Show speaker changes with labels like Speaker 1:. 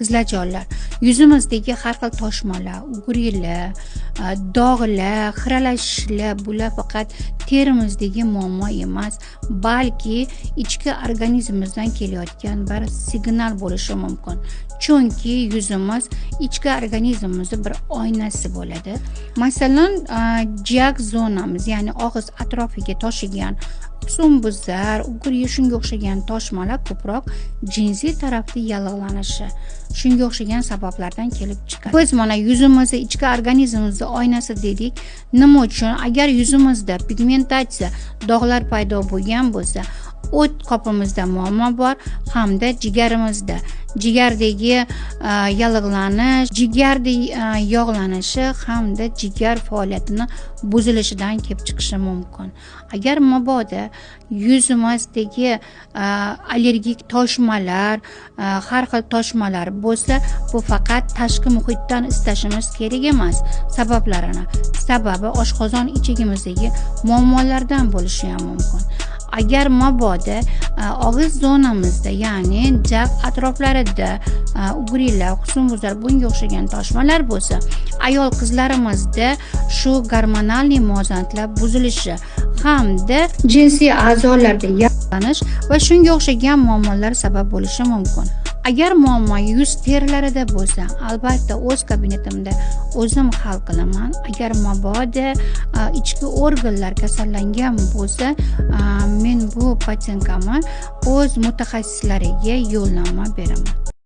Speaker 1: qizlarjonlar, yuzimizdagi har xil toshmalar, uguriylar, dog'lar, xiralashishlar bular faqat terimizdagi muammo emas, balki ichki organizmimizdan kelayotgan bir signal bo'lishi mumkin. Chunki yuzimiz ichki organizmimizning bir oynasi bo'ladi. Masalan, jiyak zonamiz, ya'ni og'iz atrofiga toshigan husnbuzar, uguriy shunga o'xshagan toshmalar ko'proq jinsiy tarafda yallig'lanishi, shunga o'xshagan sabablardan kelib chiqadi. Biz mana yuzimizni ichki organizmimizning oynasi dedik. Nima uchun? Agar yuzimizda pigmentatsiya, dog'lar paydo bo'lgan bo'lsa, o't qopimizda muammo bor hamda jigardagi yallig'lanish, jigarda yog'lanishi hamda jigar faoliyatini buzilishidan kelib chiqishi mumkin. Agar mabodo yuzimizdagi allergik toshmalar, har xil toshmalar bo'lsa, bu faqat tashqi muhitdan istashimiz kerak emas. Sababi oshqozon ichagimizdagi muammolardan bo'lishi ham mumkin. Agar mabodo og'iz zonamizda, ya'ni jag atroflarida uguriylar, husnbuzar bunga o'xshagan toshmalar bo'lsa, ayol qizlarimizda shu gormonalniy muvozanatlar buzilishi hamda jinsiy a'zolarda yallig'lanish va shunga o'xshagan muammolar sabab bo'lishi mumkin. Agar muammo yuz terilarida bo'lsa, albatta o'z kabinetimda o'zim hal qilaman. Agar mabodo ichki organlar kasallangan bo'lsa, men bu patientkamni o'z mutaxassislariga yo'llanma beraman.